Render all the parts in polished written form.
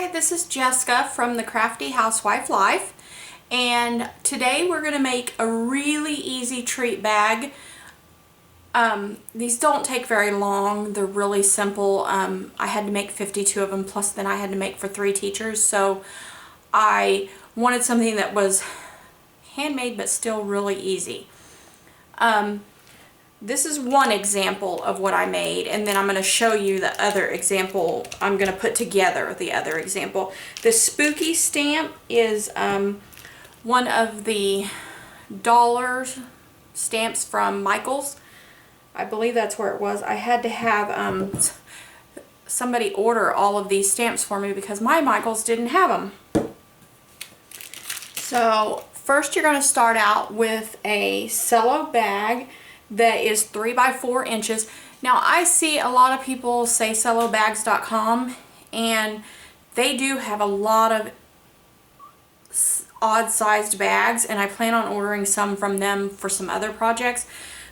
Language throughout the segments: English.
Hi, this is Jessica from the Crafty Housewife Life, and today we're going to make a really easy treat bag. These don't take very long. They're really simple. I had to make 52 of them, plus then I had to make for 3 teachers, so I wanted something that was handmade but still really easy. This is one example of what I made, and then I'm going to show you the other example. I'm going to put together the other example. The spooky stamp is one of the dollar stamps from Michael's. I believe that's where it was. I had to have somebody order all of these stamps for me because my Michael's didn't have them. So first you're going to start out with a cello bag that is 3 by 4 inches. Now I see a lot of people say cellobags.com, and they do have a lot of odd sized bags, and I plan on ordering some from them for some other projects.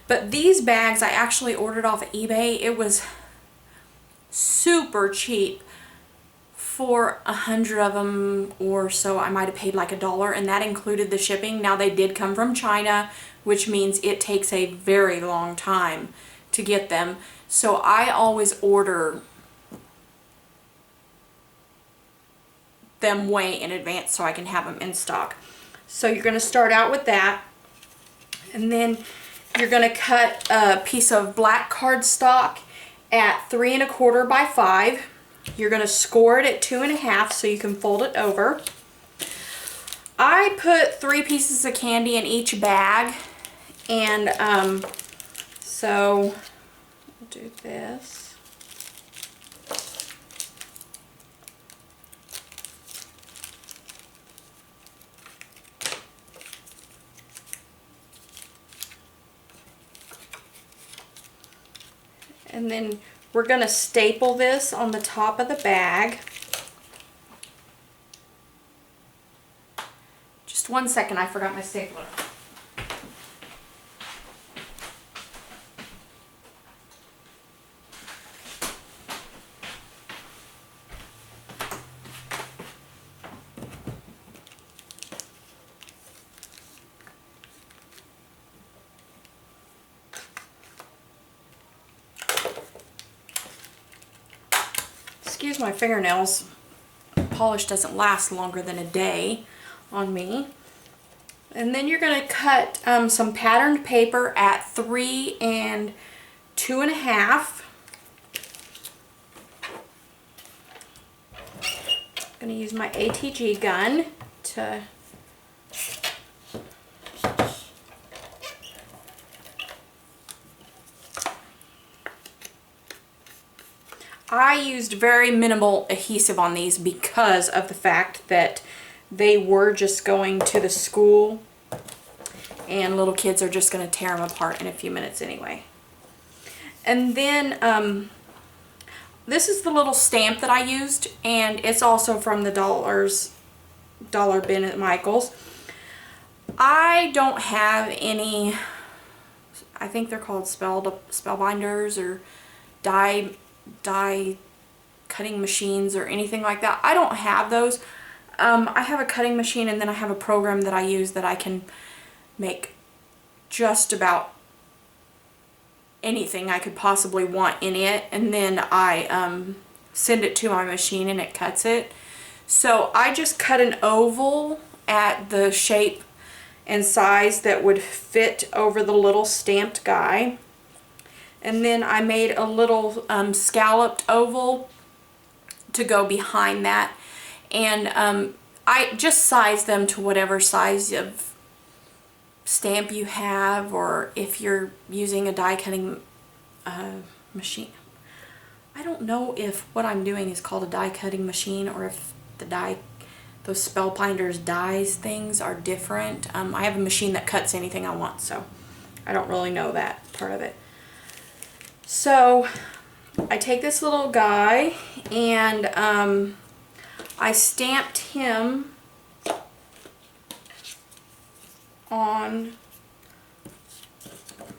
But these bags I actually ordered off of eBay. It was super cheap. For 100 of them or so, I might have paid like $1, and that included the shipping. Now they did come from China, which means it takes a very long time to get them. So I always order them way in advance so I can have them in stock. So you're going to start out with that, and then you're going to cut a piece of black cardstock at 3 1/4 by 5. You're going to score it at 2 1/2 so you can fold it over. I put 3 pieces of candy in each bag, and so I'll do this. And then we're going to staple this on the top of the bag. Just 1 second, I forgot my stapler. Excuse my fingernails. Polish doesn't last longer than a day on me. And then you're going to cut some patterned paper at 3 2 1/2. I'm going to use my ATG gun to I used very minimal adhesive on these because of the fact that they were just going to the school, and little kids are just going to tear them apart in a few minutes anyway. And then this is the little stamp that I used, and it's also from the dollar bin at Michael's. I don't have any, I think they're called spellbinders or die cutting machines or anything like that. I don't have those. I have a cutting machine, and then I have a program that I use that I can make just about anything I could possibly want in it, and then I send it to my machine and it cuts it. So I just cut an oval at the shape and size that would fit over the little stamped guy. And then I made a little scalloped oval to go behind that. And I just sized them to whatever size of stamp you have, or if you're using a die cutting machine. I don't know if what I'm doing is called a die cutting machine, or if those spellbinders dies things are different. I have a machine that cuts anything I want, so I don't really know that part of it. So I take this little guy, and I stamped him on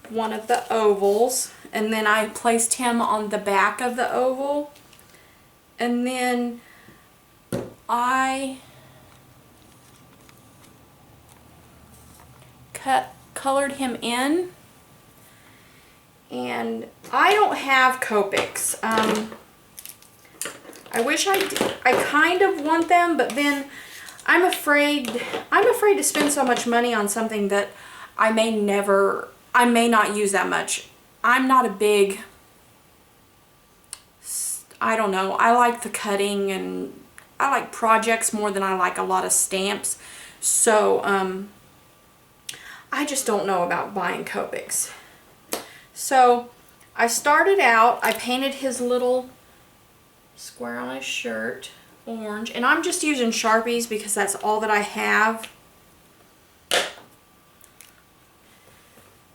one of the ovals, and then I placed him on the back of the oval, and then I colored him in, and I don't have Copics. I wish I did. I kind of want them, but then I'm afraid to spend so much money on something that I may not use that much. I'm not a big, I don't know, I like the cutting and I like projects more than I like a lot of stamps. So, I just don't know about buying Copics. So, I started out, I painted his little square on his shirt orange, and I'm just using Sharpies because that's all that I have.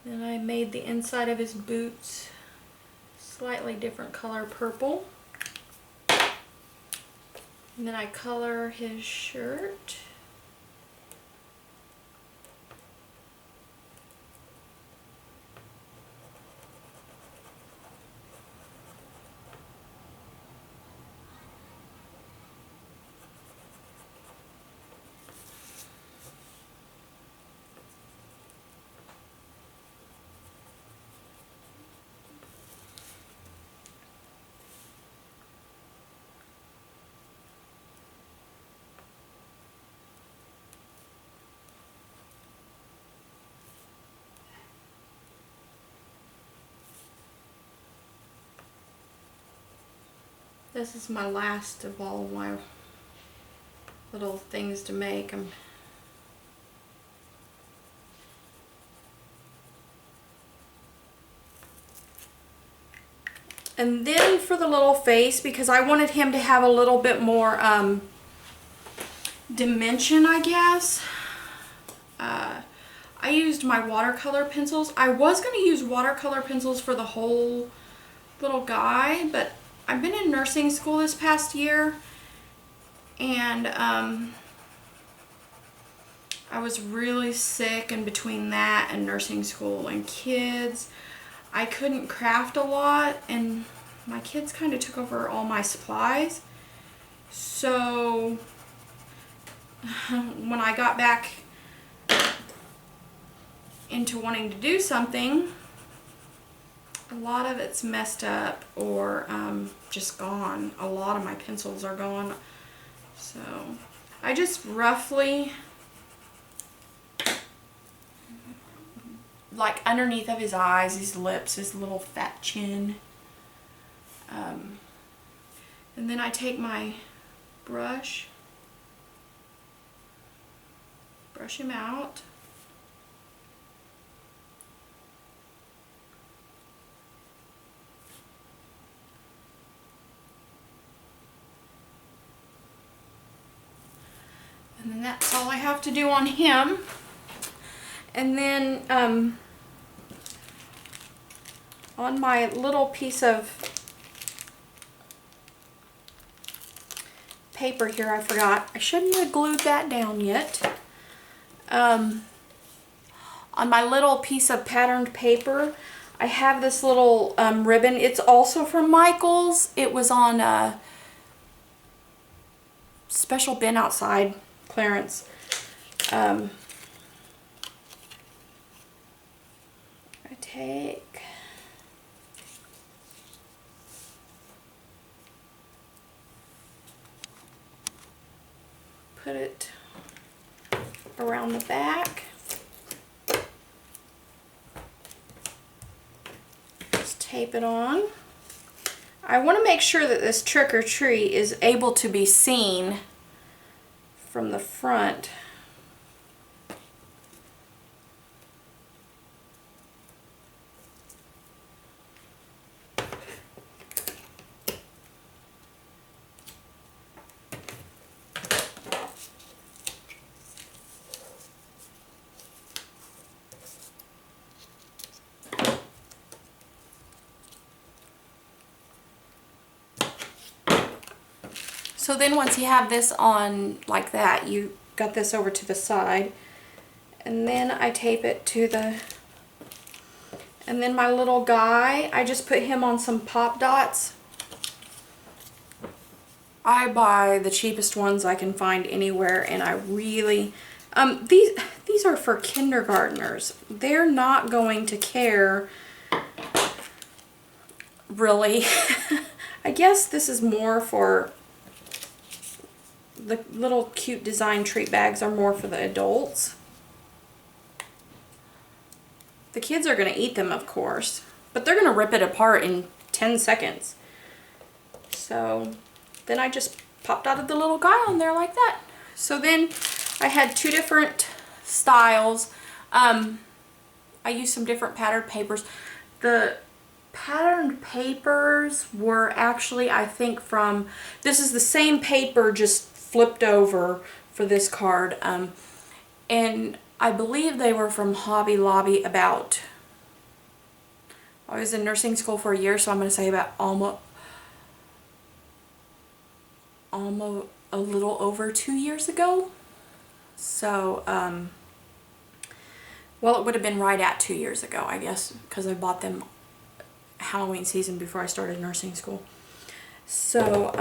Then I made the inside of his boots slightly different color purple. And then I color his shirt. This is my last of all of my little things to make. And then for the little face, because I wanted him to have a little bit more dimension, I guess, I used my watercolor pencils. I was going to use watercolor pencils for the whole little guy, but I've been in nursing school this past year, and I was really sick, and between that and nursing school and kids, I couldn't craft a lot, and my kids kind of took over all my supplies. So when I got back into wanting to do something, a lot of it's messed up or just gone. A lot of my pencils are gone. So I just roughly, like underneath of his eyes, his lips, his little fat chin. And then I take my brush, brush him out. And then that's all I have to do on him. And then on my little piece of paper here, I forgot. I shouldn't have glued that down yet. On my little piece of patterned paper, I have this little ribbon. It's also from Michael's. It was on a special bin outside clearance. I take put it around the back. Just tape it on. I want to make sure that this trick or treat is able to be seen from the front. So then once you have this on like that, you got this over to the side, and then I tape it to the, and then my little guy, I just put him on some pop dots. I buy the cheapest ones I can find anywhere, and I really, these are for kindergartners. They're not going to care, really. I guess this is more for, the little cute design treat bags are more for the adults. The kids are going to eat them, of course, but they're going to rip it apart in 10 seconds. So then I just popped out of the little guy on there like that. So then I had two different styles. I used some different patterned papers. The patterned papers were actually, I think, from, this is the same paper just flipped over for this card. And I believe they were from Hobby Lobby. About, I was in nursing school for a year, so I'm going to say about almost a little over 2 years ago. So, well, it would have been right at 2 years ago, I guess, because I bought them Halloween season before I started nursing school. So,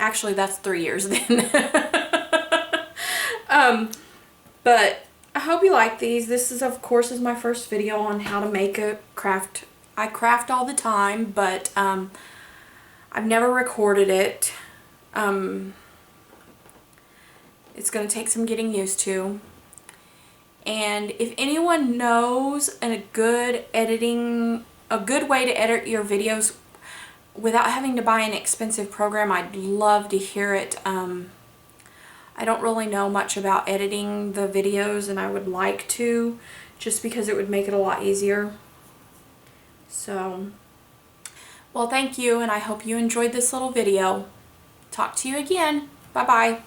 actually, that's 3 years then. But I hope you like these. This is, of course, is my first video on how to make a craft. I craft all the time, but I've never recorded it. It's going to take some getting used to. And if anyone knows a good way to edit your videos without having to buy an expensive program, I'd love to hear it. I don't really know much about editing the videos, and I would like to, just because it would make it a lot easier. So, well, thank you, and I hope you enjoyed this little video. Talk to you again. Bye-bye.